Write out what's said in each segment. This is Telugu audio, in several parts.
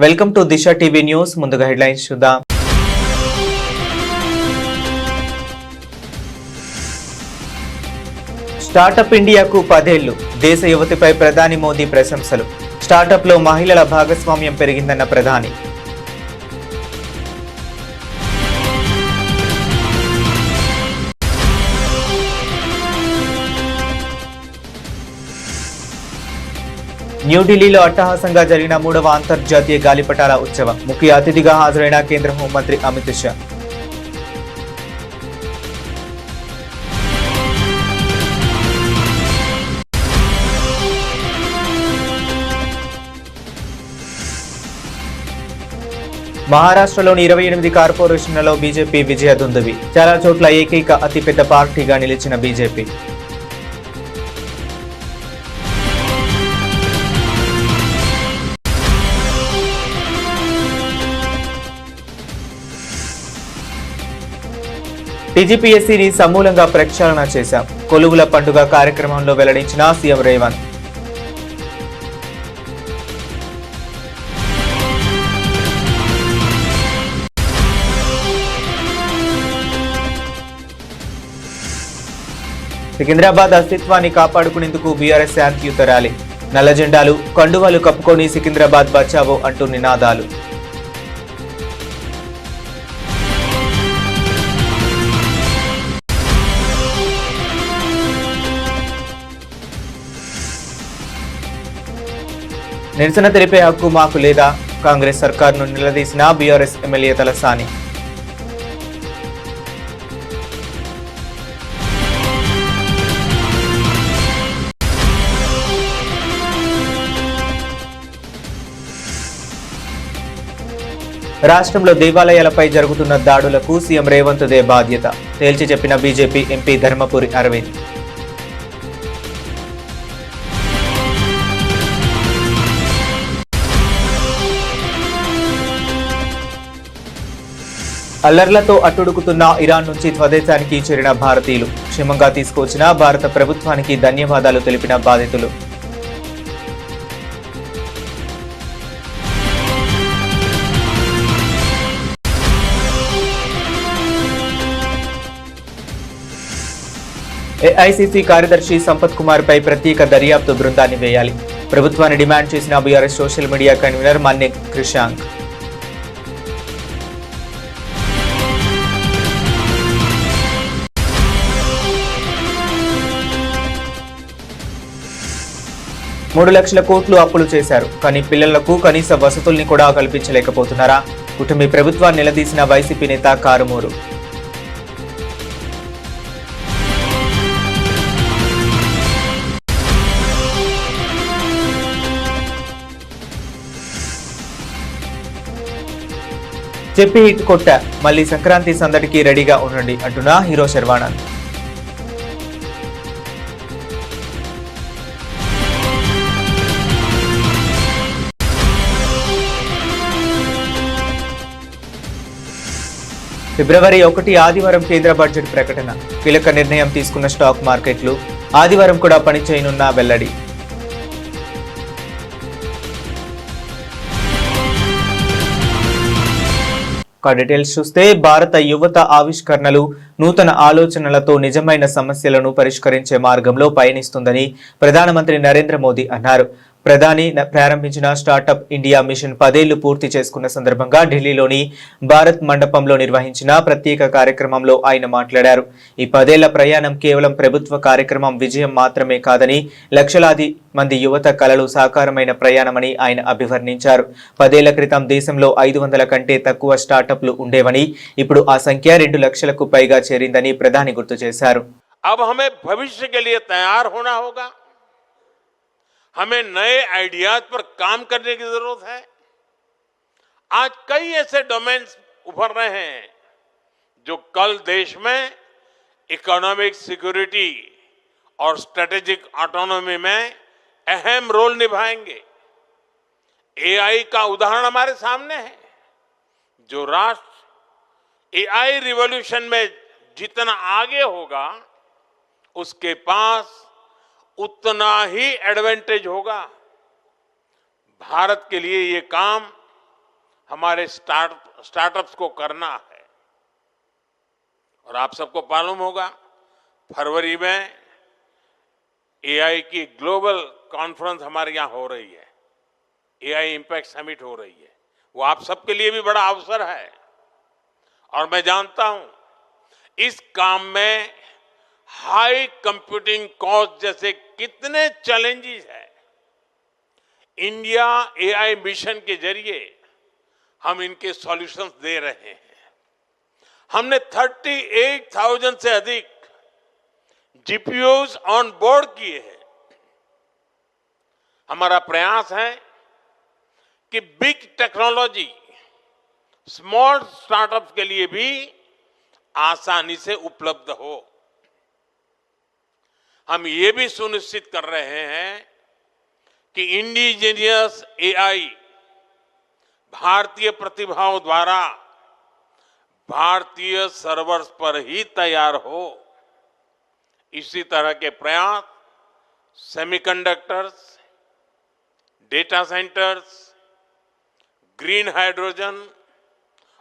Welcome to Disha TV news. ముందుగా హెడ్లైన్స్ చూద్దాం. స్టార్టప్ ఇండియాకు 10 ఏళ్లు. దేశ యువతిపై ప్రధాని మోదీ ప్రశంసలు. స్టార్టప్లో మహిళల భాగస్వామ్యం పెరిగిందన్న ప్రధాని. న్యూఢిల్లీలో అట్టహాసంగా జరిగిన 3వ అంతర్జాతీయ గాలిపటాల ఉత్సవం. ముఖ్య అతిథిగా హాజరైన కేంద్ర హోంమంత్రి అమిత్ షా. మహారాష్ట్రలోని 28 కార్పొరేషన్లలో బీజేపీ విజయ దుందువి. చాలా చోట్ల ఏకైక అతిపెద్ద పార్టీగా నిలిచిన బీజేపీ. టీజీపీఎస్సీని సమూలంగా ప్రక్షాళన చేశాం. కొలువుల పండుగ కార్యక్రమంలో వెల్లడించిన సీఎం రేవంత్. సికింద్రాబాద్ అస్తిత్వాన్ని కాపాడుకునేందుకు బీఆర్ఎస్ శాంతియుత ర్యాలీ. నల్ల జెండాలు, కండువాలు కప్పుకొని సికింద్రాబాద్ బచావో అంటూ నినాదాలు. నిరసన తెలిపే హక్కు మాకు లేదా? కాంగ్రెస్ సర్కార్ను నిలదీసిన బీఆర్ఎస్ ఎమ్మెల్యే తలసాని. రాష్ట్రంలో దేవాలయాలపై జరుగుతున్న దాడులకు సీఎం రేవంత్ దే బాధ్యత. తేల్చి చెప్పిన బీజేపీ ఎంపీ ధర్మపురి అరవింద్. అల్లర్లతో అట్టుడుకుతున్న ఇరాన్ నుంచి స్వదేశానికి చేరిన భారతీయులు. క్షేమంగా తీసుకొచ్చిన భారత ప్రభుత్వానికి ధన్యవాదాలు తెలిపిన బాధితులు. ఏఐసీసీ కార్యదర్శి సంపత్ కుమార్ పై ప్రత్యేక దర్యాప్తు బృందాన్ని వేయాలి. ప్రభుత్వాన్ని డిమాండ్ చేసిన బీఆర్ఎస్ సోషల్ మీడియా కన్వీనర్ మన్నే క్రిషాంక్. $3 లక్షల కోట్లు అప్పులు చేశారు, కానీ పిల్లలకు కనీస వసతుల్ని కూడా కల్పించలేకపోతున్నారా? కుటుంబీ ప్రభుత్వాన్ని నిలదీసిన వైసీపీ నేత కారుమూరు. చెప్పి హిట్ కొట్టా, మళ్ళీ సంక్రాంతి సందడికి రెడీగా ఉండండి అంటున్నా హీరో శర్వానంద్. ఫిబ్రవరి 1 ఆదివారం కేంద్ర బడ్జెట్ ప్రకటన. కీలక నిర్ణయం తీసుకున్న స్టాక్ మార్కెట్లు. ఆదివారం కూడా పనిచేయనున్న వెల్లడి. డీటెయిల్స్ చూస్తే భారత యువత ఆవిష్కరణలు, నూతన ఆలోచనలతో నిజమైన సమస్యలను పరిష్కరించే మార్గంలో పయనిస్తుందని ప్రధానమంత్రి నరేంద్ర మోదీ అన్నారు. ప్రధాని ప్రారంభించిన స్టార్టప్ ఇండియా మిషన్ 10 ఏళ్లు పూర్తి చేసుకున్న సందర్భంగా ఢిల్లీలోని భారత్ మండపంలో నిర్వహించిన ప్రత్యేక కార్యక్రమంలో ఆయన మాట్లాడారు. ఈ 10 ఏళ్ల ప్రయాణం కేవలం ప్రభుత్వ కార్యక్రమం విజయం మాత్రమే కాదని, లక్షలాది మంది యువత కలలు సాకారమైన ప్రయాణమని ఆయన అభివర్ణించారు. 10 ఏళ్ల క్రితం దేశంలో 500 కంటే తక్కువ స్టార్టప్లు ఉండేవని, ఇప్పుడు ఆ సంఖ్య 2 లక్షలకు పైగా చేరిందని ప్రధాని గుర్తు చేశారు. हमें नए आइडियाज पर काम करने की जरूरत है. आज कई ऐसे डोमेन्स उभर रहे हैं जो कल देश में इकोनॉमिक सिक्योरिटी और स्ट्रेटेजिक ऑटोनॉमी में अहम रोल निभाएंगे. एआई का उदाहरण हमारे सामने है. जो राष्ट्र एआई रिवॉल्यूशन में जितना आगे होगा, उसके पास उतना ही एडवांटेज होगा. भारत के लिए ये काम हमारे स्टार्टअप्स को करना है। और आप सबको मालूम होगा, फरवरी में एआई की ग्लोबल कॉन्फ्रेंस हमारे यहाँ हो रही है, एआई इंपैक्ट समिट हो रही है। वो आप सबके लिए भी बड़ा अवसर है। और मैं जानता हूं इस काम में हाई कंप्यूटिंग कॉस्ट जैसे कितने चैलेंजेस हैं। इंडिया एआई मिशन के जरिए हम इनके सॉल्यूशंस दे रहे हैं। हमने 38,000 से अधिक जीपीयूज ऑन बोर्ड किए हैं। हमारा प्रयास है कि बिग टेक्नोलॉजी स्मॉल स्टार्टअप्स के लिए भी आसानी से उपलब्ध हो। हम ये भी सुनिश्चित कर रहे हैं कि इंडिजीनियस एआई भारतीय प्रतिभाओं द्वारा भारतीय सर्वर्स पर ही तैयार हो। इसी तरह के प्रयास semiconductors, data centres, green hydrogen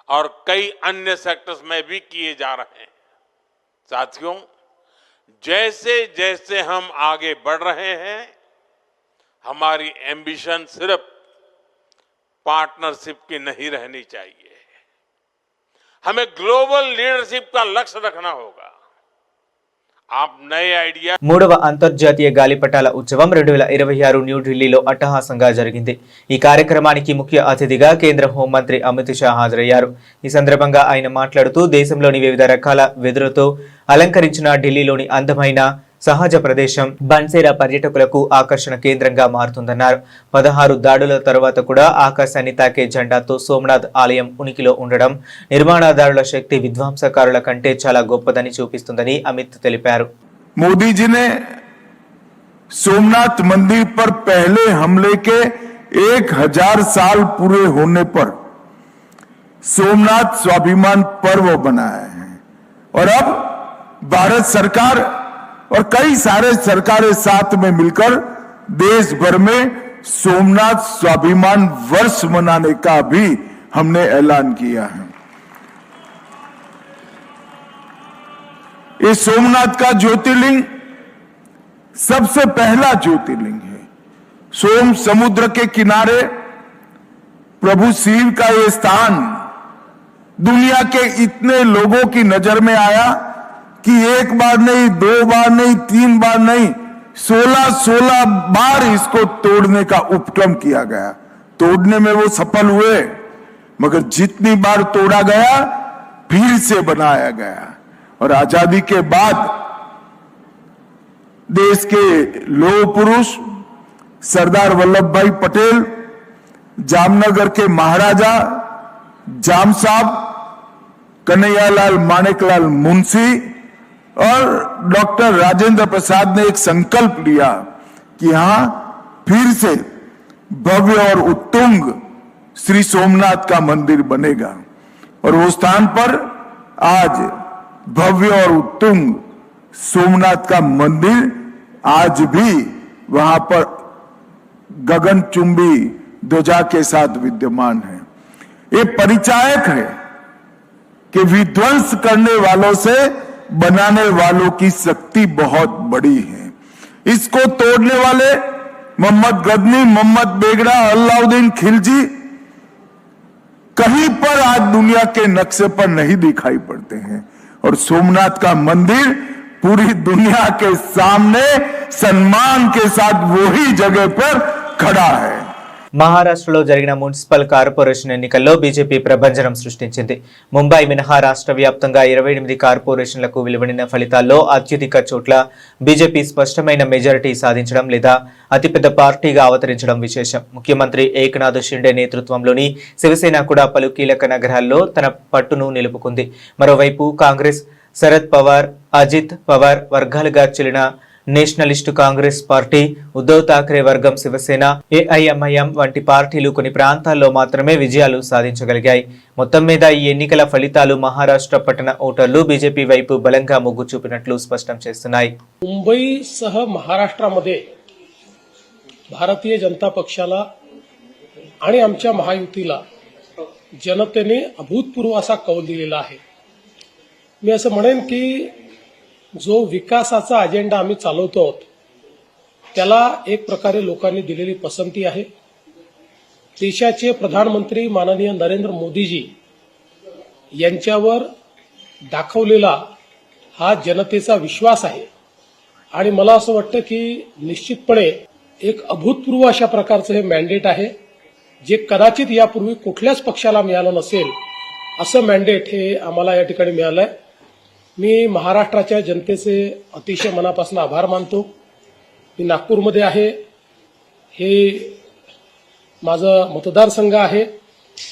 और कई अन्य सेक्टर्स में भी किए जा रहे हैं। साथियों, जैसे जैसे हम आगे बढ़ रहे हैं, हमारी एम्बिशन सिर्फ पार्टनरशिप की नहीं रहनी चाहिए। हमें ग्लोबल लीडरशिप का लक्ष्य रखना होगा। आप नए आइडिया మూడవ అంతర్జాతీయ గాలిపటాల ఉత్సవం 2026 న్యూఢిల్లీలో అట్టహాసంగా జరిగింది. ఈ కార్యక్రమానికి ముఖ్య అతిథిగా కేంద్ర హోంమంత్రి అమిత్ షా హాజరయ్యారు. ఈ సందర్భంగా ఆయన మాట్లాడుతూ దేశంలోని వివిధ రకాల వెదురుతో అలంకరించిన ఢిల్లీలోని అందమైన సహజ ప్రదేశం బన్సేరా పర్యాటకులకు ఆకర్షణ కేంద్రంగా మారుతుందన్నారు. 16 దాడుల తర్వాత కూడా ఆకాశాన్ని తాకే జెండాతో సోమనాథ్ ఆలయం ఉనికిలో ఉండడం నిర్మాణదారుల శక్తి విధ్వంసకారుల కంటే చాలా గొప్పదని చూపిస్తుందని అమిత్ తెలిపారు. मोदी जी ने सोमनाथ मंदिर पर पहले हमले के 1000 साल पूरे होने पर सोमनाथ स्वाभिमान पर्व बनाया है और अब भारत सरकार और कई सारे सरकारें साथ में मिलकर देश भर में सोमनाथ स्वाभिमान वर्ष मनाने का भी हमने ऐलान किया है। ये सोमनाथ का ज्योतिर्लिंग सबसे पहला ज्योतिर्लिंग है। सोम समुद्र के किनारे प्रभु शिव का ये स्थान दुनिया के इतने लोगों की नजर में आया कि एक बार नहीं, 2 बार नहीं, 3 बार नहीं, 16 बार इसको तोड़ने का उपक्रम किया गया। तोड़ने में वो सफल हुए, मगर जितनी बार तोड़ा गया फिर से बनाया गया। और आजादी के बाद देश के लौह पुरुष सरदार वल्लभ भाई पटेल, जामनगर के महाराजा जाम साहब, कन्हैयालाल माणिकलाल मुंशी और डॉक्टर राजेंद्र प्रसाद ने एक संकल्प लिया कि यहां फिर से भव्य और उत्तुंग श्री सोमनाथ का मंदिर बनेगा। और वो स्थान पर आज भव्य और उत्तुंग सोमनाथ का मंदिर आज भी वहां पर गगनचुंबी ध्वजा के साथ विद्यमान है। ये परिचायक है कि विध्वंस करने वालों से बनाने वालों की शक्ति बहुत बड़ी है। इसको तोड़ने वाले मोहम्मद गजनी, मोहम्मद बेगड़ा, अलाउद्दीन खिलजी कहीं पर आज दुनिया के नक्शे पर नहीं दिखाई पड़ते हैं। और सोमनाथ का मंदिर पूरी दुनिया के सामने सम्मान के साथ वही जगह पर खड़ा है। మహారాష్ట్రలో జరిగిన మున్సిపల్ కార్పొరేషన్ ఎన్నికల్లో బీజేపీ ప్రభంజనం సృష్టించింది. ముంబై మినహా రాష్ట్ర వ్యాప్తంగా 28 కార్పొరేషన్లకు వెలువడిన ఫలితాల్లో అత్యధిక చోట్ల బీజేపీ స్పష్టమైన మెజారిటీ సాధించడం లేదా అతిపెద్ద పార్టీగా అవతరించడం విశేషం. ముఖ్యమంత్రి ఏక్నాథ్ షిండే నేతృత్వంలోని శివసేన కూడా పలు కీలక నగరాల్లో తన పట్టును నిలుపుకుంది. మరోవైపు కాంగ్రెస్, శరద్ పవార్, అజిత్ పవార్ వర్గాలుగా చెల్లిన నేషనలిస్టు కాంగ్రెస్ పార్టీ, ఉద్ధవ్ ఠాక్రే వర్గం శివసేన, ఏఐఎంఐఎం వంటి పార్టీలు కొన్ని ప్రాంతాల్లో మాత్రమే విజయాలు సాధించగలిగాయి. మొత్తం మీద ఈ ఎన్నికల ఫలితాలు మహారాష్ట్ర పట్టణ ఓటర్లు బీజేపీ వైపు బలంగా మొగ్గు చూపినట్లు స్పష్టం చేస్తున్నాయి. मुंबईसह महाराष्ट्रामध्ये भारतीय जनता पक्षाला आणि आमच्या महायुतीला जनतेने अभूतपूर्व असा कौल दिलेला आहे. मी असं म्हणेन की जो विकासाचा अजेंडा आम्ही चालवतो आहोत त्याला एक प्रकारे लोकांनी दिलेली पसंती आहे. देशाचे प्रधानमंत्री माननीय नरेंद्र मोदीजी यांच्यावर दाखवलेला हा जनतेचा विश्वास आहे आणि मला असं वाटतं की निश्चितपणे एक अभूतपूर्व अशा प्रकारचं हे मॅन्डेट आहे जे कदाचित यापूर्वी कुठल्याच पक्षाला मिळालं नसेल असं मॅन्डेट हे आम्हाला या ठिकाणी मिळालंय. मी महाराष्ट्राच्या जनतेचे अतिशय मनापासून आभार मानतो. मी नागपूरमध्ये आहे, हे माझं मतदारसंघ आहे.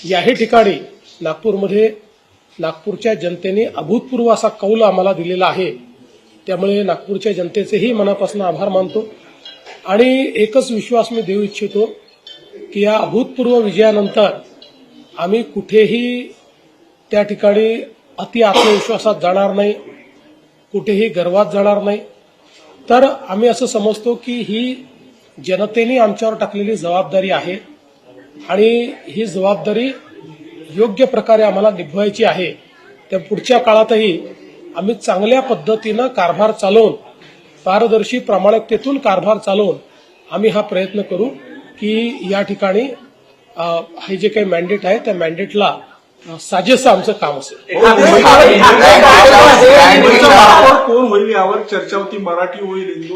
याही ठिकाणी नागपूरमध्ये नागपूरच्या जनतेने अभूतपूर्व असा कौल आम्हाला दिलेला आहे. त्यामुळे नागपूरच्या जनतेचेही मनापासून आभार मानतो आणि एकच विश्वास मी देऊ इच्छितो की या अभूतपूर्व विजयानंतर आम्ही कुठेही त्या ठिकाणी अति आत्मविश्वासात जाणार नाही, कुठेही गर्वात जाणार नाही. तर आम्ही असं समजतो की ही जनतेने आमच्यावर टाकलेली जबाबदारी आहे आणि ही जबाबदारी योग्य प्रकारे आम्हाला निभवायची आहे. त्या पुढच्या काळातही आम्ही चांगल्या पद्धतीनं कारभार चालवून, पारदर्शी प्रामाणिकतेतून कारभार चालवून आम्ही हा प्रयत्न करू की या ठिकाणी हे जे काही मॅन्डेट आहे त्या मॅन्डेटला साजेसं आमचं काम असेल. कोण होईल यावर चर्चा होती. मराठी होईल, हिंदू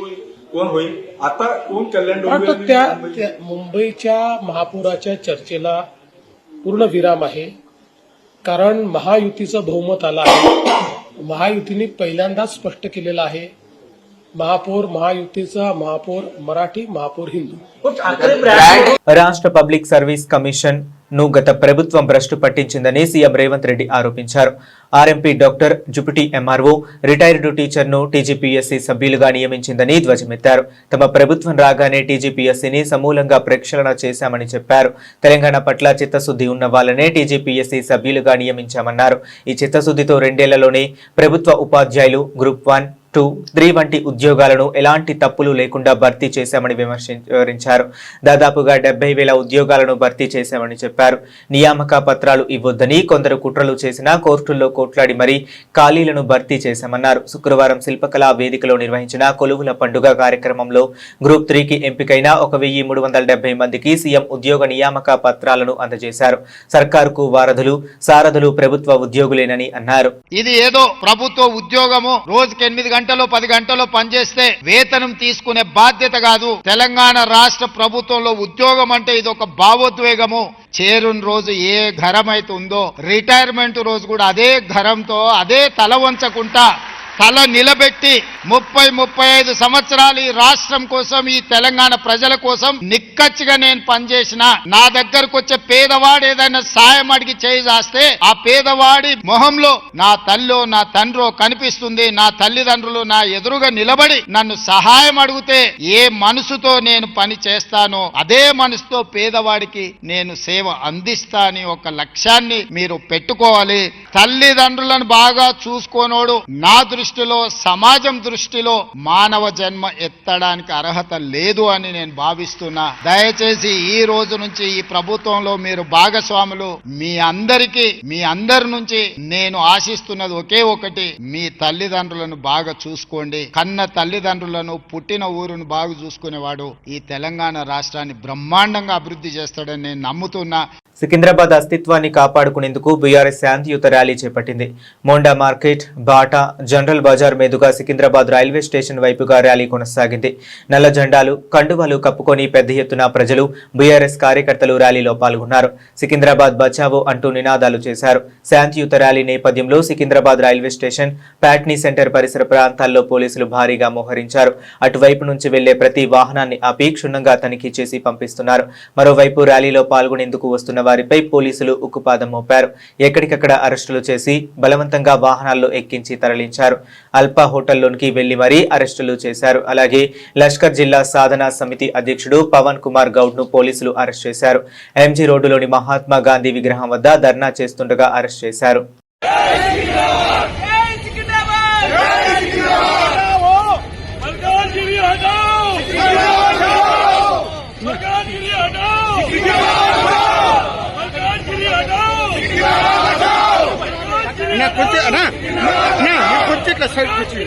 कोण होईल, आता कोण कल्याण डोंबिवली त्या मुंबईच्या महापौराच्या चर्चेला पूर्ण विराम आहे. कारण महायुतीचं बहुमत आलं आहे. महायुतीने पहिल्यांदाच स्पष्ट केलेलं आहे महापौर महायुतीचा, महापौर मराठी, महापौर हिंदू. రాష్ట్ర పబ్లిక్ సర్వీస్ కమిషన్ ను గత ప్రభుత్వం భ్రష్టు పట్టించిందని సీఎం రేవంత్ రెడ్డి ఆరోపించారు. ఆర్ఎంపీ డాక్టర్ జుపిటి ఎంఆర్ఓ రిటైర్డ్ టీచర్ను టీజీపీఎస్సీ సభ్యులుగా నియమించిందని ధ్వజమెత్తారు. తమ ప్రభుత్వం రాగానే టీజీపీఎస్సీని సమూలంగా ప్రక్షాళన చేశామని చెప్పారు. తెలంగాణ పట్ల చిత్తశుద్ధి ఉన్న వాళ్ళనే టీజీపీఎస్సీ సభ్యులుగా నియమించామన్నారు. ఈ చిత్తశుద్ధితో 2 ఏళ్లలోనే ప్రభుత్వ ఉపాధ్యాయులు గ్రూప్ 1, 2, 3 వంటి ఉద్యోగాలను ఎలాంటి తప్పులు లేకుండా భర్తీ చేశామని వివరించారు. దాదాపుగా 70,000 ఉద్యోగాలను భర్తీ చేశామని చెప్పారు. నియామక పత్రాలు ఇవ్వొద్దని కొందరు కుట్రలు చేసినా కోర్టుల్లో కోట్లాడి మరీ ఖాళీలను భర్తీ చేశామన్నారు. శుక్రవారం శిల్పకళా వేదికలో నిర్వహించిన కొలువుల పండుగ కార్యక్రమంలో గ్రూప్ 3కి ఎంపికైన 1,370 మందికి సీఎం ఉద్యోగ నియామక పత్రాలను అందజేశారు. సర్కారుకు వారధులు, సారథులు ప్రభుత్వ ఉద్యోగులేనని అన్నారు. ఇది ఏదో ప్రభుత్వ ఉద్యోగము రోజుకి 8 గంటలో 10 గంటలో పనిచేస్తే వేతనం తీసుకునే బాధ్యత కాదు. తెలంగాణ రాష్ట్ర ప్రభుత్వంలో ఉద్యోగం అంటే ఇది ఒక భావోద్వేగము. చేరుని రోజు ఏ ఘరం అయితే ఉందో రిటైర్మెంట్ రోజు కూడా అదే ఘరంతో అదే తల వంచకుండా తల నిలబెట్టి 30-35 సంవత్సరాలు ఈ రాష్ట్రం కోసం, ఈ తెలంగాణ ప్రజల కోసం నిక్కచ్చిగా నేను పనిచేసిన. నా దగ్గరకు వచ్చే పేదవాడు ఏదైనా సాయం అడిగి చేయి చేస్తే ఆ పేదవాడి మొహంలో నా తల్లో నా తండ్రో కనిపిస్తుంది. నా తల్లిదండ్రులు నా ఎదురుగా నిలబడి నన్ను సహాయం అడిగితే ఏ మనసుతో నేను పని చేస్తానో అదే మనసుతో పేదవాడికి నేను సేవ అందిస్తా అని ఒక లక్ష్యాన్ని మీరు పెట్టుకోవాలి. తల్లిదండ్రులను బాగా చూసుకోనోడు నా దృష్టిలో, సమాజం దృష్టిలో మానవ జన్మ ఎత్తడానికి అర్హత లేదు అని నేను భావిస్తున్నా. దయచేసి ఈ రోజు నుంచి ఈ ప్రభుత్వంలో మీరు భాగస్వాములు. మీ అందరి నుంచి నేను ఆశిస్తున్నది ఒకే ఒకటి, మీ తల్లిదండ్రులను బాగా చూసుకోండి. కన్న తల్లిదండ్రులను, పుట్టిన ఊరును బాగా చూసుకునేవాడు ఈ తెలంగాణ రాష్ట్రాన్ని బ్రహ్మాండంగా అభివృద్ధి చేస్తాడని నేను నమ్ముతున్నా. సికింద్రాబాద్ అస్తిత్వాన్ని కాపాడుకునేందుకు బీఆర్ఎస్ శాంతియుత ర్యాలీ చేపట్టింది. మోండా మార్కెట్, బాటా, జనరల్ బజార్ మీదుగా సికింద్రాబాద్ రైల్వే స్టేషన్ వైపుగా ర్యాలీ కొనసాగింది. నల్ల జెండాలు, కండువాలు కప్పుకొని పెద్ద ఎత్తున ప్రజలు, బీఆర్ఎస్ కార్యకర్తలు ర్యాలీలో పాల్గొన్నారు. సికింద్రాబాద్ బచావో అంటూ నినాదాలు చేశారు. శాంతియుత ర్యాలీ నేపథ్యంలో Secunderabad railway station, Patny centre పరిసర ప్రాంతాల్లో పోలీసులు భారీగా మోహరించారు. అటువైపు నుంచి వెళ్లే ప్రతి వాహనాన్ని ఆపి క్షుణ్ణంగా తనిఖీ చేసి పంపిస్తున్నారు. మరోవైపు ర్యాలీలో పాల్గొనేందుకు వస్తున్న వారిపై పోలీసులు ఉక్కుపాదం మోపారు. ఎక్కడికక్కడ అరెస్టులు చేసి బలవంతంగా వాహనాల్లో ఎక్కించి తరలించారు. అల్పా హోటల్లోనికి వెళ్లి మరీ అరెస్టులు చేశారు. అలాగే లష్కర్ జిల్లా సాధనా సమితి అధ్యక్షుడు పవన్ కుమార్ గౌడ్ ను పోలీసులు అరెస్ట్ చేశారు. ఎంజీ రోడ్డులోని మహాత్మా గాంధీ విగ్రహం వద్ద ధర్నా చేస్తుండగా అరెస్ట్ చేశారు. కొంచెం అన్నా కొంచెం ఇట్లా సైడ్ వచ్చి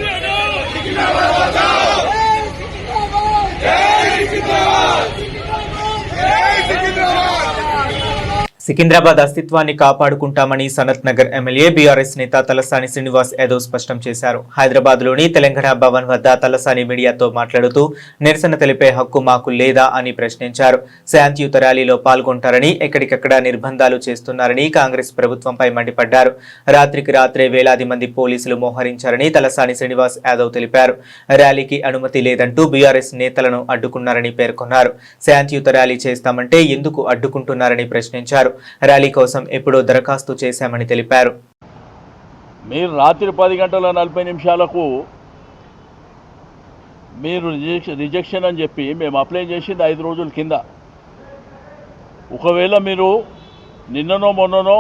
సికింద్రాబాద్ అస్తిత్వాన్ని కాపాడుకుంటామని సనత్ నగర్ ఎమ్మెల్యే బీఆర్ఎస్ నేత తలసాని శ్రీనివాస్ యాదవ్ స్పష్టం చేశారు. హైదరాబాద్లోని తెలంగాణ భవన్ వద్ద తలసాని మీడియాతో మాట్లాడుతూ నిరసన తెలిపే హక్కు మాకు లేదా అని ప్రశ్నించారు. శాంతియుత ర్యాలీలో పాల్గొంటారని ఎక్కడికక్కడ నిర్బంధాలు చేస్తున్నారని కాంగ్రెస్ ప్రభుత్వంపై మండిపడ్డారు. రాత్రికి రాత్రే వేలాది మంది పోలీసులు మోహరించారని తలసాని శ్రీనివాస్ యాదవ్ తెలిపారు. ర్యాలీకి అనుమతి లేదంటూ బీఆర్ఎస్ నేతలను అడ్డుకున్నారని పేర్కొన్నారు. శాంతియుత ర్యాలీ చేస్తామంటే ఎందుకు అడ్డుకుంటున్నారని ప్రశ్నించారు. ర్యాలీ కోసం ఎప్పుడో దరఖాస్తు చేశామని తెలిపారు. మీరు రాత్రి 10:40 మీరు రిజెక్షన్ అని చెప్పి మేము అప్లై చేసింది 5 రోజుల కింద. ఒకవేళ మీరు నిన్ననో మొన్ననో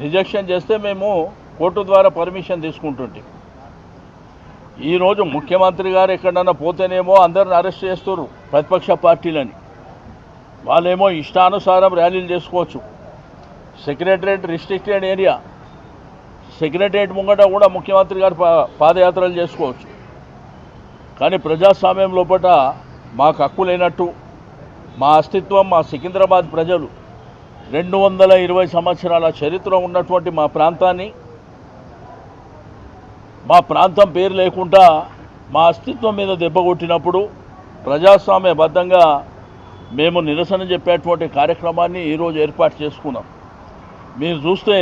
రిజెక్షన్ చేస్తే మేము కోర్టు ద్వారా పర్మిషన్ తీసుకుంటుంటే, ఈరోజు ముఖ్యమంత్రి గారు ఎక్కడన్నా పోతేనేమో అందరిని అరెస్ట్ చేస్తారు ప్రతిపక్ష పార్టీలని. వాళ్ళేమో ఇష్టానుసారం ర్యాలీలు చేసుకోవచ్చు. సెక్రటరేట్ రిస్ట్రిక్టెడ్ ఏరియా, సెక్రటరేట్ ముంగట కూడా ముఖ్యమంత్రి గారు పాదయాత్రలు చేసుకోవచ్చు. కానీ ప్రజాస్వామ్యం లోపల మాకు హక్కు లేనట్టు, మా అస్తిత్వం, మా సికింద్రాబాద్ ప్రజలు 220 సంవత్సరాల చరిత్ర ఉన్నటువంటి మా ప్రాంతాన్ని, మా ప్రాంతం పేరు లేకుండా మా అస్తిత్వం మీద దెబ్బ కొట్టినప్పుడు ప్రజాస్వామ్యబద్ధంగా మేము నిరసన చెప్పేటువంటి కార్యక్రమాన్ని ఈరోజు ఏర్పాటు చేసుకున్నాం. మీరు చూస్తే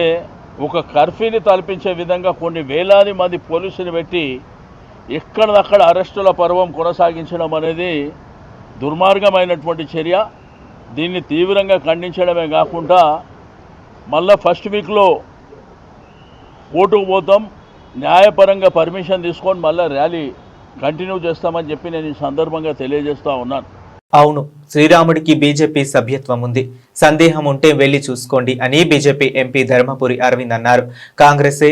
ఒక కర్ఫ్యూని తలపించే విధంగా కొన్ని వేలాది మంది పోలీసులు పెట్టి ఎక్కడదక్కడ అరెస్టుల పర్వం కొనసాగించడం అనేది దుర్మార్గమైనటువంటి చర్య. దీన్ని తీవ్రంగా ఖండించడమే కాకుండా మళ్ళీ ఫస్ట్ వీక్లో కోర్టుకు పోతాం, న్యాయపరంగా పర్మిషన్ తీసుకొని మళ్ళీ ర్యాలీ కంటిన్యూ చేస్తామని చెప్పి నేను ఈ సందర్భంగా తెలియజేస్తూ ఉన్నాను. అవును, శ్రీరాముడికి బీజేపీ సభ్యత్వం ఉంది, సందేహం ఉంటే వెళ్లి చూసుకోండి అని బీజేపీ ఎంపీ ధర్మపురి అరవింద్ అన్నారు. కాంగ్రెసే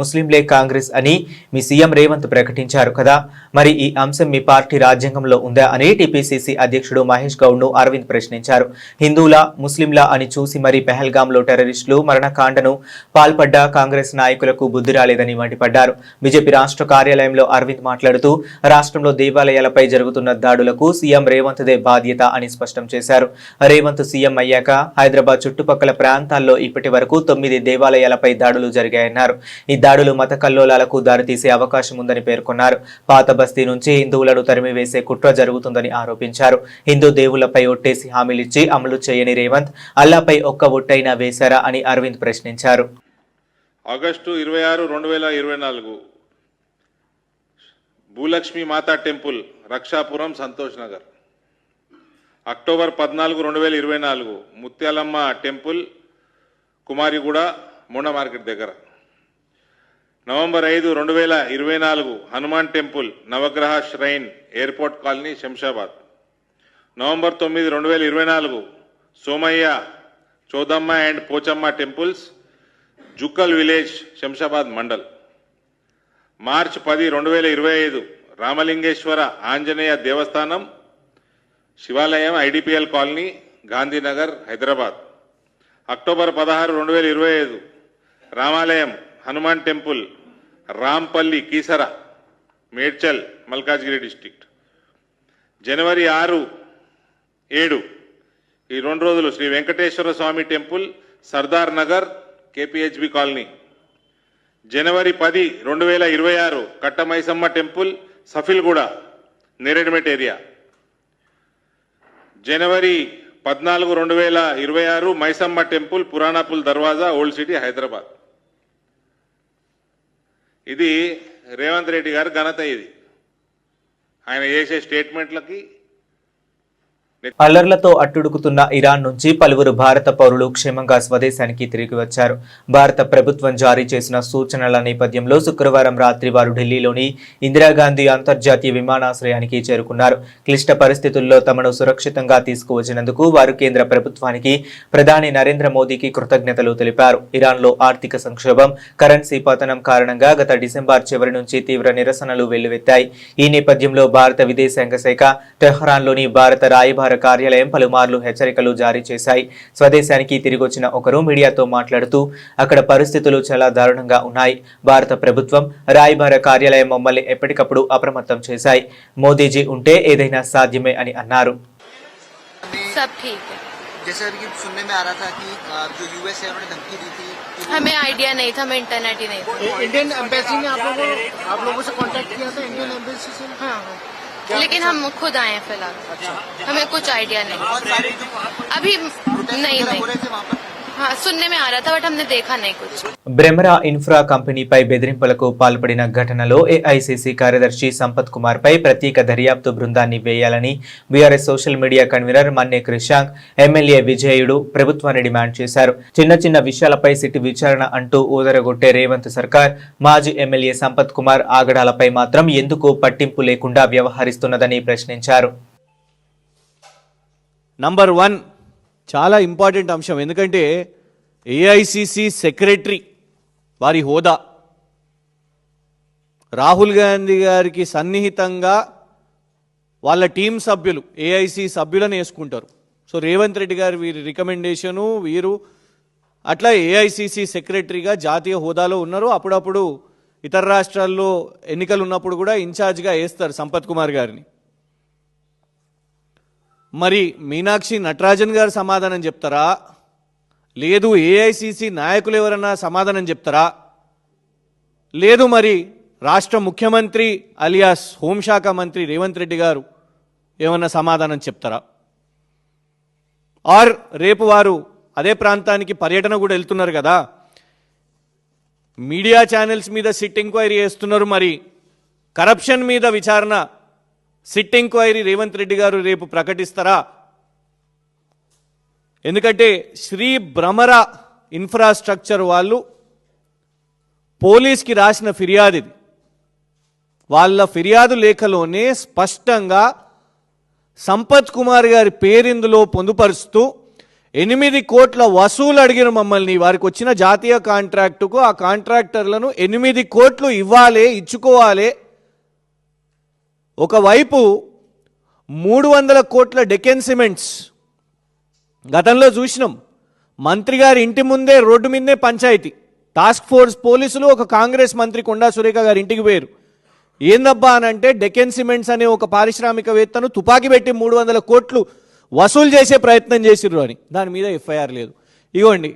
ముస్లింలే కాంగ్రెస్ అని మీ సీఎం రేవంత్ ప్రకటించారు కదా, మరి ఈ అంశం మీ పార్టీ రాజ్యాంగంలో ఉందా అని టీపీసీసీ అధ్యక్షుడు మహేష్ గౌడ్ను అరవింద్ ప్రశ్నించారు. హిందువులా ముస్లింలా అని చూసి మరి పెహల్గాంలో టెర్రరిస్టులు మరణకాండను పాల్పడ్డ కాంగ్రెస్ నాయకులకు బుద్ధి రాలేదని మండిపడ్డారు. బీజేపీ రాష్ట్ర కార్యాలయంలో అరవింద్ మాట్లాడుతూ రాష్ట్రంలో దేవాలయాలపై జరుగుతున్న దాడులకు సీఎం రేవంత్దే బాధ్యత అని స్పష్టం చేశారు. రేవంత్ సీఎం అయ్యాక హైదరాబాద్ చుట్టుపక్కల ప్రాంతాల్లో ఇప్పటి వరకు 9 దేవాలయాలపై దాడులు జరిగాయన్నారు. ఈ దాడులు మత కల్లోలాలకు దారితీసే అవకాశం ఉందని పేర్కొన్నారు. పాత బస్తీ నుంచి హిందువులను తరిమివేసే కుట్ర జరుగుతుందని ఆరోపించారు. హిందూ దేవుళ్లపై ఒట్టేసి హామీలిచ్చి అమలు చేయని రేవంత్ అల్లాపై ఒక్క ఒట్టైనా వేశారా అని అరవింద్ ప్రశ్నించారు. August 26, 2024 Bhulakshmi Mata temple Rakshapuram Santosh Nagar. October 14, 2024 Mutyalamma temple Kumariguda Monda market దగ్గర. November 5, 2024 Hanuman temple Navagraha shrine airport colony Shamshabad. November 9, 2024 Somaiah, Chowdamma and Pochamma temples Jukkal village Shamshabad mandal. March 10, 2025 Ramalingeswara Anjaneya Devasthanam Shivalayam IDPL colony Gandhinagar Hyderabad. October 16, 2025 Ramalayam Hanuman temple Rampalli Keesara Medchal Malkajgiri district. జనవరి 6, 7 ఈ 2 రోజులు Sri Venkateswara Swamy temple Sardar Nagar KPHB colony. జనవరి 10, 2026 కట్టమైసమ్మ టెంపుల్ సఫిల్గూడ నేరేడ్మెట్ ఏరియా. జనవరి 14, 2026 Maisamma temple Puranapul Darwaza old city Hyderabad. ఇది రేవంత్ రెడ్డి గారి ఘనత. ఇది ఆయన చేసే స్టేట్మెంట్లకి. అల్లర్లతో అట్టుడుకుతున్న ఇరాన్ నుంచి పలువురు భారత పౌరులు క్షేమంగా స్వదేశానికి తిరిగి వచ్చారు. భారత ప్రభుత్వం జారీ చేసిన సూచనల నేపథ్యంలో శుక్రవారం రాత్రి వారు ఢిల్లీలోని ఇందిరాగాంధీ అంతర్జాతీయ విమానాశ్రయానికి చేరుకున్నారు. క్లిష్ట పరిస్థితుల్లో తమను సురక్షితంగా తీసుకువచ్చినందుకు వారు కేంద్ర ప్రభుత్వానికి, ప్రధాని నరేంద్ర మోదీకి కృతజ్ఞతలు తెలిపారు. ఇరాన్లో ఆర్థిక సంక్షోభం, కరెన్సీ పతనం కారణంగా గత డిసెంబర్ చివరి నుంచి తీవ్ర నిరసనలు వెల్లువెత్తాయి. ఈ నేపథ్యంలో భారత విదేశాంగ శాఖ టెహ్రాన్లోని భారత రాయబార రాయబార కార్యాలయం పలుమార్లు హెచ్చరికలు జారీ చేశాయి. స్వదేశానికి తిరిగొచ్చిన ఒకరు మీడియాతో మాట్లాడుతూ అక్కడ పరిస్థితులు చాలా దారుణంగా ఉన్నాయి. భారత ప్రభుత్వం రాయబార కార్యాలయం మమ్మల్ని ఎప్పటికప్పుడు అప్రమత్తం చేశాయి. మోదీజీ ఉంటే ఏదైనా సాధ్యమే అని అన్నారు. सब ठीक है. जैसा कि सुनने में आ रहा था कि जो यूएस है उन्होंने धमकी दी थी. हमें आइडिया नहीं था, हमें इंटरनेट ही नहीं था. इंडियन एम्बेसी ने आप लोगों से कांटेक्ट किया था इंडियन एम्बेसी से? हाँ, लेकिन हम खुद आए हैं फिलहाल. हमें कुछ आइडिया नहीं अभी. नहीं हाँ, सुनने में आ रहा था बट हमने देखा नहीं कुछ. బ్రెమరా ఇన్ఫ్రా కంపెనీపై బెదిరింపులకు పాల్పడిన ఘటనలో ఏఐసీసీ కార్యదర్శి సంపత్ కుమార్ పై ప్రత్యేక దర్యాప్తు బృందాన్ని వేయాలని బీఆర్ఎస్ సోషల్ మీడియా కన్వీనర్ మన్నే క్రిషాంక్, ఎమ్మెల్యే విజయుడు ప్రభుత్వాన్ని డిమాండ్ చేశారు. చిన్న విషయాలపై సిట్ విచారణ అంటూ ఊదరగొట్టే రేవంత్ సర్కార్ మాజీ ఎమ్మెల్యే సంపత్ కుమార్ ఆగడాలపై మాత్రం ఎందుకు పట్టింపు లేకుండా వ్యవహరిస్తున్నదని ప్రశ్నించారు. నంబర్ 1 చాలా ఇంపార్టెంట్ అంశం. ఎందుకంటే ఏఐసిసి సెక్రటరీ వారి హోదా రాహుల్ గాంధీ గారికి సన్నిహితంగా వాళ్ళ టీం సభ్యులు ఏఐసి సభ్యులను వేసుకుంటారు. సో రేవంత్ రెడ్డి గారు వీరి రికమెండేషను వీరు అట్లా ఏఐసిసి సెక్రటరీగా జాతీయ హోదాలో ఉన్నారు. అప్పుడప్పుడు ఇతర రాష్ట్రాల్లో ఎన్నికలు ఉన్నప్పుడు కూడా ఇన్ఛార్జ్గా వేస్తారు సంపత్ కుమార్ గారిని. మరి మీనాక్షి నటరాజన్ గారు సమాధానం చెప్తారా, లేదు ఏఐసిసి నాయకులు ఎవరన్నా సమాధానం చెప్తారా, లేదు మరి రాష్ట్ర ముఖ్యమంత్రి అలియాస్ హోంశాఖ మంత్రి రేవంత్ రెడ్డి గారు ఏమన్నా సమాధానం చెప్తారా? ఆర్ రేపు వారు అదే ప్రాంతానికి పర్యటన కూడా వెళ్తున్నారు కదా, మీడియా ఛానల్స్ మీద సిట్ ఎంక్వైరీ చేస్తున్నారు. మరి కరప్షన్ మీద విచారణ సిట్ ఎంక్వైరీ రేవంత్ రెడ్డి గారు రేపు ప్రకటిస్తారా? ఎందుకంటే శ్రీ భ్రమర ఇన్ఫ్రాస్ట్రక్చర్ వాళ్ళు పోలీస్కి రాసిన ఫిర్యాదు ఇది. వాళ్ళ ఫిర్యాదు లేఖలోనే స్పష్టంగా సంపత్ కుమార్ గారి పేరిందులో పొందుపరుస్తూ 8 కోట్ల వసూలు అడిగిన మమ్మల్ని, వారికి వచ్చిన జాతీయ కాంట్రాక్టుకు ఆ కాంట్రాక్టర్లను 8 కోట్లు ఇవ్వాలి, ఇచ్చుకోవాలి. ఒకవైపు 300 కోట్ల డెకెన్ సిమెంట్స్ గతంలో చూసినాం. మంత్రి గారి ఇంటి ముందే రోడ్డు మీదే పంచాయతీ, టాస్క్ ఫోర్స్ పోలీసులు ఒక కాంగ్రెస్ మంత్రి కొండా సురేఖ గారి ఇంటికి పోయారు. ఏందబ్బా అనంటే డెకెన్ సిమెంట్స్ అనే ఒక పారిశ్రామికవేత్తను తుపాకీ పెట్టి 300 కోట్లు వసూలు చేసే ప్రయత్నం చేసిర్రు అని. దాని మీద ఎఫ్ఐఆర్ లేదు. ఇగోండి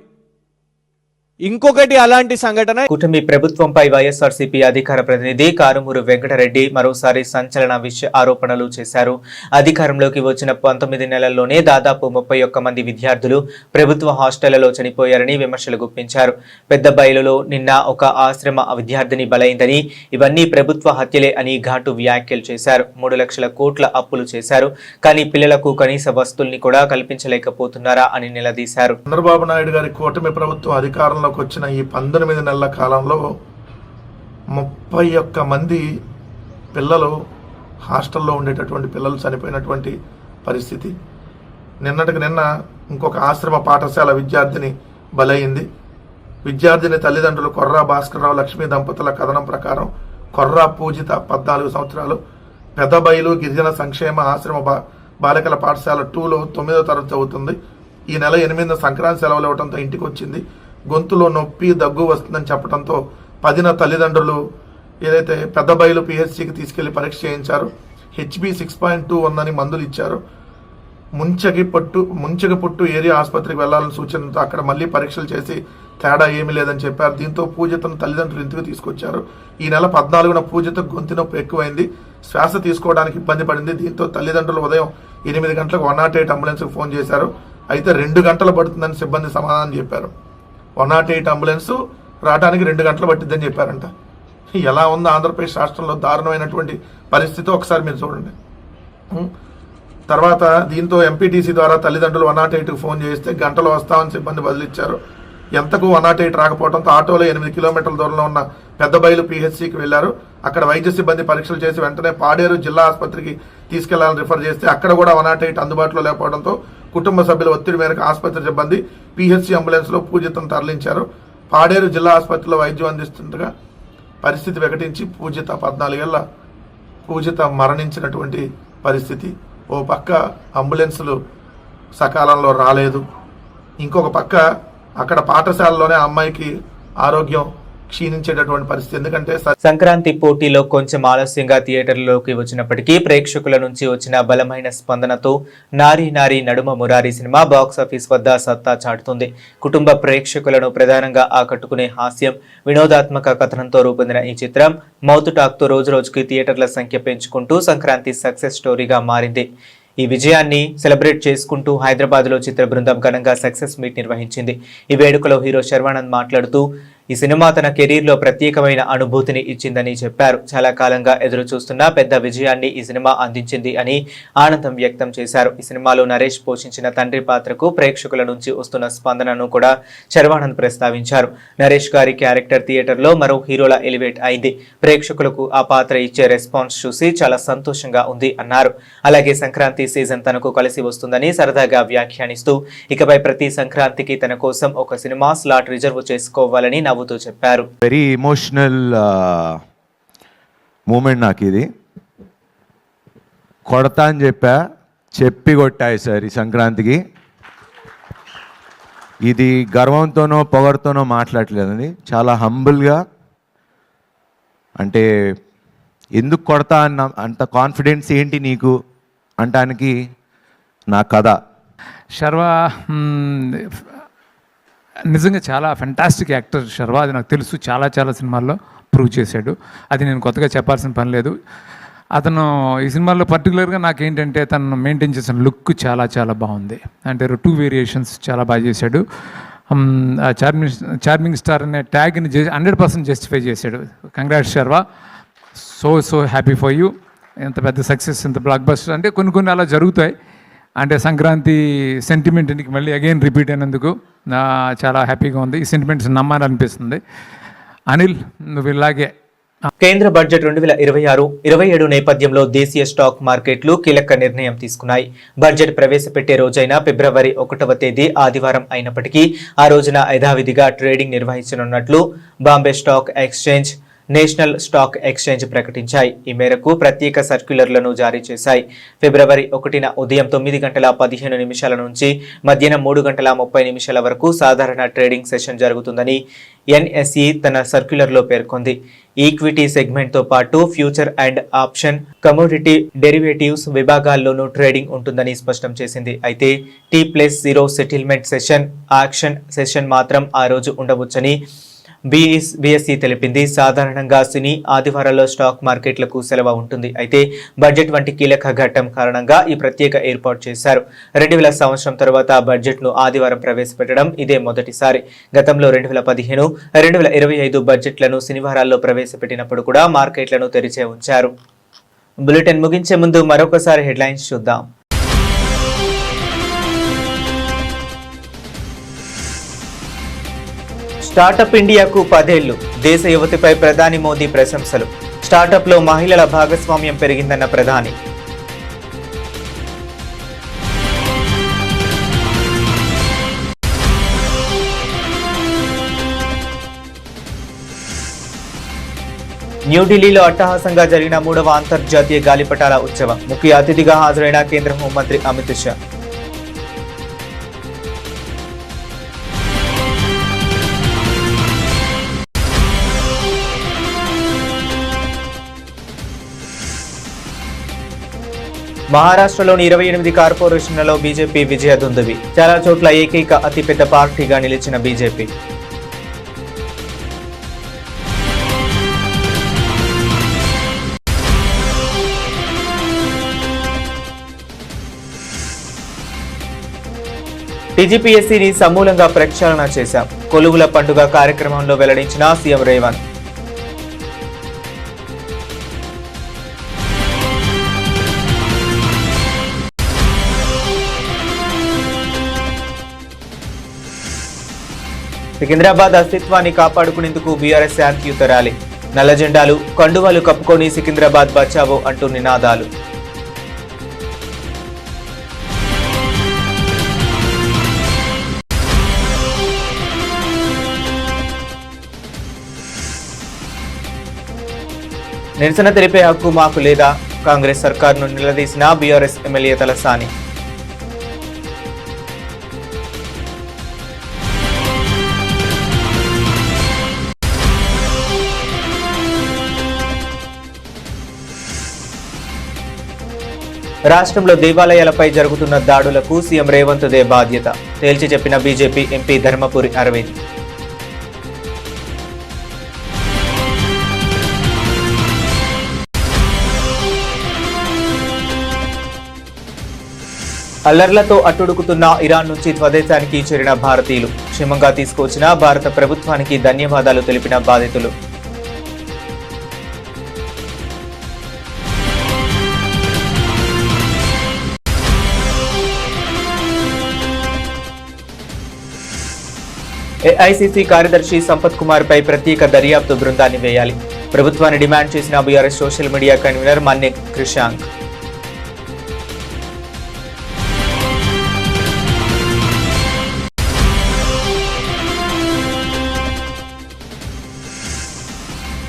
ఇంకొకటి అలాంటి సంఘటన. కూటమి ప్రభుత్వంపై వైఎస్ఆర్సీపీ అధికార ప్రతినిధి కారుమూరు వెంకటరెడ్డి మరోసారి సంచలన ఆరోపణలు చేశారు. అధికారంలోకి వచ్చిన 19 నెలల్లోనే దాదాపు 31 మంది విద్యార్థులు ప్రభుత్వ హాస్టళ్లలో చనిపోయారని విమర్శలు గుప్పించారు. పెద్ద బయలులో నిన్న ఒక ఆశ్రమ విద్యార్థిని బలైందని, ఇవన్నీ ప్రభుత్వ హత్యలే అని ఘాటు వ్యాఖ్యలు చేశారు. 3 లక్షల కోట్ల అప్పులు చేశారు, కానీ పిల్లలకు కనీస వస్తువుల్ని కూడా కల్పించలేకపోతున్నారా అని నిలదీశారు. చంద్రబాబు నాయుడు గారి కూటమి ప్రభుత్వం అధికారంలో వచ్చిన ఈ 19 నెలల కాలంలో 31 మంది పిల్లలు హాస్టల్లో ఉండేటటువంటి పిల్లలు చనిపోయినటువంటి పరిస్థితి. నిన్నటికి నిన్న ఇంకొక ఆశ్రమ పాఠశాల విద్యార్థిని బలైంది. విద్యార్థిని తల్లిదండ్రులు కొర్రా భాస్కర్రావు లక్ష్మీ దంపతుల కథనం ప్రకారం కొర్రా పూజిత 14 సంవత్సరాలు పెద్దబయలు గిరిజన సంక్షేమ ఆశ్రమ బాలికల పాఠశాల 2లో 9వ తరగతి చదువుతుంది. ఈ నెల 8న సంక్రాంతి సెలవులు ఇవ్వడంతో ఇంటికి వచ్చింది. గొంతులో నొప్పి దగ్గు వస్తుందని చెప్పడంతో 10న తల్లిదండ్రులు ఏదైతే పెద్ద బయలు పిహెచ్సికి తీసుకెళ్లి పరీక్ష చేయించారు. HB 6.2 ఉందని మందులు ఇచ్చారు. ముంచగిపుట్టు ఏరియా ఆసుపత్రికి వెళ్లాలని సూచనతో అక్కడ మళ్లీ పరీక్షలు చేసి తేడా ఏమీ లేదని చెప్పారు. దీంతో పూజితను తల్లిదండ్రులు ఇంటికి తీసుకొచ్చారు. ఈ నెల 14న పూజితకు గొంతు నొప్పి ఎక్కువైంది, శ్వాస తీసుకోవడానికి ఇబ్బంది పడింది. దీంతో తల్లిదండ్రులు ఉదయం 8 గంటలకు 108 అంబులెన్స్కి ఫోన్ చేశారు. అయితే 2 గంటలు పడుతుందని సిబ్బంది సమాధానం చెప్పారు. 108 అంబులెన్స్ రావడానికి 2 గంటలు పట్టిద్దని చెప్పారంట. ఎలా ఉంది ఆంధ్రప్రదేశ్ రాష్ట్రంలో దారుణమైనటువంటి పరిస్థితి ఒకసారి మీరు చూడండి. తర్వాత దీంతో ఎంపీటీసీ ద్వారా తల్లిదండ్రులు 108కు ఫోన్ చేస్తే గంటలో వస్తామని సిబ్బంది బదిలిచ్చారు. ఎంతకు 108 రాకపోవడంతో ఆటోలో 8 కిలోమీటర్ల దూరంలో ఉన్న పెద్దబయలు పిహెచ్సికి వెళ్లారు. అక్కడ వైద్య సిబ్బంది పరీక్షలు చేసి వెంటనే పాడేరు జిల్లా ఆసుపత్రికి తీసుకెళ్లాలని రిఫర్ చేస్తే అక్కడ కూడా 108 అందుబాటులో లేకపోవడంతో కుటుంబ సభ్యుల ఒత్తిడి మేరకు ఆసుపత్రి సిబ్బంది పిహెచ్సి అంబులెన్స్ లో పూజితను తరలించారు. పాడేరు జిల్లా ఆసుపత్రిలో వైద్యం అందిస్తుండగా పరిస్థితి వికటించి పూజిత 14 ఏళ్ల పూజిత మరణించినటువంటి పరిస్థితి. ఓ పక్క అంబులెన్సులు సకాలంలో రాలేదు, ఇంకొక పక్క అక్కడ పాఠశాలలోనే అమ్మాయికి ఆరోగ్యం క్షీణించేటటువంటి పరిస్థితి. ఎందుకంటే సంక్రాంతి పోటీలో కొంచెం ఆలస్యంగా థియేటర్లలోకి వచ్చినప్పటికీ ప్రేక్షకుల నుంచి వచ్చిన బలమైన స్పందనతో నారీ నారీ నడుమ మురారి సినిమా బాక్సాఫీస్ వద్ద సత్తా చాటుతుంది. కుటుంబ ప్రేక్షకులను ప్రధానంగా ఆకట్టుకునే హాస్యం, వినోదాత్మక కథనంతో రూపొందిన ఈ చిత్రం మౌత్ టాక్తో రోజు రోజుకి థియేటర్ల సంఖ్య పెంచుకుంటూ సంక్రాంతి సక్సెస్ స్టోరీగా మారింది. ఈ విజయాన్ని సెలబ్రేట్ చేసుకుంటూ హైదరాబాద్లో చిత్ర బృందం ఘనంగా సక్సెస్ మీట్ నిర్వహించింది. ఈ వేడుకలో హీరో శర్వానంద్ మాట్లాడుతూ ఈ సినిమా తన కెరీర్లో ప్రత్యేకమైన అనుభూతిని ఇచ్చిందని చెప్పారు. చాలా కాలంగా ఎదురు చూస్తున్న పెద్ద విజయాన్ని ఈ సినిమా అందించింది అని ఆనందం వ్యక్తం చేశారు. ఈ సినిమాలో నరేష్ పోషించిన తండ్రి పాత్రకు ప్రేక్షకుల నుంచి వస్తున్న స్పందనను కూడా శర్వానంద్ ప్రస్తావించారు. నరేష్ గారి క్యారెక్టర్ థియేటర్లో మరో హీరోలా ఎలివేట్ అయింది. ప్రేక్షకులకు ఆ పాత్ర ఇచ్చే రెస్పాన్స్ చూసి చాలా సంతోషంగా ఉంది అన్నారు. అలాగే సంక్రాంతి సీజన్ తనకు కలిసి వస్తుందని సరదాగా వ్యాఖ్యానిస్తూ ఇకపై ప్రతి సంక్రాంతికి తన కోసం ఒక సినిమా స్లాట్ రిజర్వ్ చేసుకోవాలని నవ్వుతూ చెప్పారు. వెరీ ఎమోషనల్ మూమెంట్ నాకు ఇది. కొడతా అని చెప్పి కొట్టాయి సార్ ఈ సంక్రాంతికి. ఇది గర్వంతోనో పొగరుతోనో మాట్లాడలేదండి, చాలా హంబుల్గా. అంటే ఎందుకు కొడతా అన్న అంత కాన్ఫిడెన్స్ ఏంటి నీకు అంటానికి నా కథ. శర్వ నిజంగా చాలా ఫెంటాస్టిక్ యాక్టర్ శర్వ, అది నాకు తెలుసు. చాలా చాలా సినిమాల్లో ప్రూవ్ చేశాడు, అది నేను కొత్తగా చెప్పాల్సిన పని లేదు. అతను ఈ సినిమాలో పర్టికులర్గా నాకేంటంటే తను మెయింటైన్ చేసిన లుక్ చాలా చాలా బాగుంది. అంటే 2 వేరియేషన్స్ చాలా బాగా చేశాడు. చార్మింగ్ స్టార్ అనే ట్యాగ్ని 100% జస్టిఫై చేశాడు. Congrats Sharwa, so happy for you. ఎంత పెద్ద సక్సెస్, ఎంత బ్లాక్ బస్టర్. అంటే కొన్ని అలా జరుగుతాయి. అంటే సంక్రాంతి సెంటిమెంట్ ఇంటికి మళ్ళీ అగైన్ రిపీట్ అయినందుకు చాలా హ్యాపీగా ఉంది. ఈ సెంటిమెంట్స్ నమ్మాలనిపిస్తుంది. అనిల్, నువ్వు ఇలాగే. కేంద్ర బడ్జెట్ 2026-27 నేపథ్యంలో దేశీయ స్టాక్ మార్కెట్లు కీలక నిర్ణయం తీసుకున్నాయి. బడ్జెట్ ప్రవేశపెట్టే రోజైన ఫిబ్రవరి 1వ తేదీ ఆదివారం అయినప్పటికీ ఆ రోజున యథావిధిగా ట్రేడింగ్ నిర్వహించనున్నట్లు Bombay stock exchange, national stock exchange ప్రకటించాయి. ఈ మేరకు ప్రత్యేక సర్క్యులర్లను జారీ చేశాయి. ఫిబ్రవరి 1న ఉదయం 9:15 నుంచి మధ్యాహ్నం 3:30 వరకు సాధారణ ట్రేడింగ్ సెషన్ జరుగుతుందని ఎన్ఎస్ఈ తన సర్క్యులర్లో పేర్కొంది. ఈక్విటీ సెగ్మెంట్తో పాటు future and option, commodity, derivatives విభాగాల్లోనూ ట్రేడింగ్ ఉంటుందని స్పష్టం చేసింది. అయితే T+0 settlement session, auction session మాత్రం ఆ రోజు ఉండవచ్చని బీఎస్ఈ తెలిపింది. సాధారణంగా శని, ఆదివారాల్లో స్టాక్ మార్కెట్లకు సెలవు ఉంటుంది. అయితే బడ్జెట్ వంటి కీలక ఘట్టం కారణంగా ఈ ప్రత్యేక ఏర్పాటు చేశారు. 2000 సంవత్సరం తర్వాత బడ్జెట్ను ఆదివారం ప్రవేశపెట్టడం ఇదే మొదటిసారి. గతంలో 2015, 2025 బడ్జెట్లను శనివారాల్లో ప్రవేశపెట్టినప్పుడు కూడా మార్కెట్లను తెరిచే ఉంచారు. బులెటిన్ ముగించే ముందు మరొకసారి హెడ్లైన్స్ చూద్దాం. స్టార్టప్ ఇండియాకు 10 ఏళ్లు, దేశ యువతిపై ప్రధాని మోదీ ప్రశంసలు. స్టార్టప్లో మహిళల భాగస్వామ్యం పెరిగిందన్న ప్రధాని. న్యూఢిల్లీలో అట్టహాసంగా జరిగిన 3వ అంతర్జాతీయ గాలిపటాల ఉత్సవం. ముఖ్య అతిథిగా హాజరైన కేంద్ర హోంమంత్రి అమిత్ షా. మహారాష్ట్రలోని 28 కార్పొరేషన్లలో బీజేపీ విజయ దుందువి. చాలా చోట్ల ఏకైక అతిపెద్ద పార్టీగా నిలిచిన బీజేపీ. టీజీపీఎస్సీని సమూలంగా ప్రక్షాళన చేశాం. కొలువుల పండుగ కార్యక్రమంలో వెల్లడించిన సీఎం రేవంత్. సికింద్రాబాద్ అస్తిత్వాన్ని కాపాడుకునేందుకు బీఆర్ఎస్ శాంతియుత ర్యాలీ. నల్ల జెండాలు, కండువాలు కప్పుకొని సికింద్రాబాద్ బచావో అంటూ నినాదాలు. నిరసన తెలిపే హక్కు మాకు లేదా? కాంగ్రెస్ సర్కారును నిలదీసిన బీఆర్ఎస్ ఎమ్మెల్యే తలసాని. రాష్ట్రంలో దేవాలయాలపై జరుగుతున్న దాడులకు సీఎం రేవంత్ దే బాధ్యత తేల్చి చెప్పిన బీజేపీ ఎంపీ ధర్మపురి అరవింద్. అల్లర్లతో అట్టుడుకుతున్న ఇరాన్ నుంచి స్వదేశానికి చేరిన భారతీయులు క్షేమంగా తీసుకొచ్చిన భారత ప్రభుత్వానికి ధన్యవాదాలు తెలిపిన బాధితులు. ఏఐసీసీ కార్యదర్శి సంపత్ కుమార్ పై ప్రత్యేక దర్యాప్తు బృందాన్ని వేయాలి. ప్రభుత్వాన్ని డిమాండ్ చేసిన BRS social media convener Manne Krishank.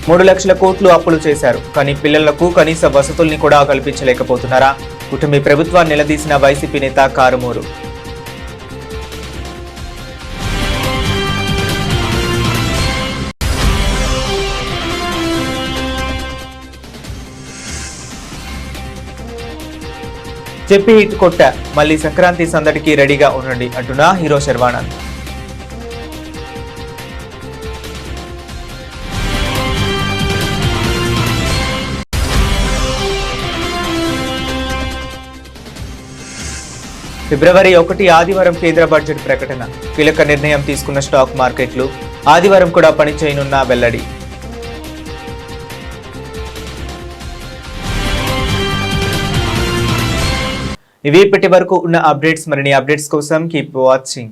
$3 లక్షల కోట్లు అప్పులు చేశారు, కానీ పిల్లలకు కనీస వసతుల్ని కూడా కల్పించలేకపోతున్నారా? కుటుంబీ ప్రభుత్వాన్ని నిలదీసిన వైసీపీ నేత కారుమూరు. చెప్పి హిట్ కొట్టా, మళ్ళీ సంక్రాంతి సందడికి రెడీగా ఉండండి అంటున్నా హీరో శర్వానంద్. ఫిబ్రవరి 1 ఆదివారం కేంద్ర బడ్జెట్ ప్రకటన. కీలక నిర్ణయం తీసుకున్న స్టాక్ మార్కెట్లు. ఆదివారం కూడా పనిచేయనున్న వెల్లడి. ఇవి ఇప్పటి వరకు ఉన్న అప్డేట్స్. మరిన్ని అప్డేట్స్ కోసం కీప్ వాచింగ్.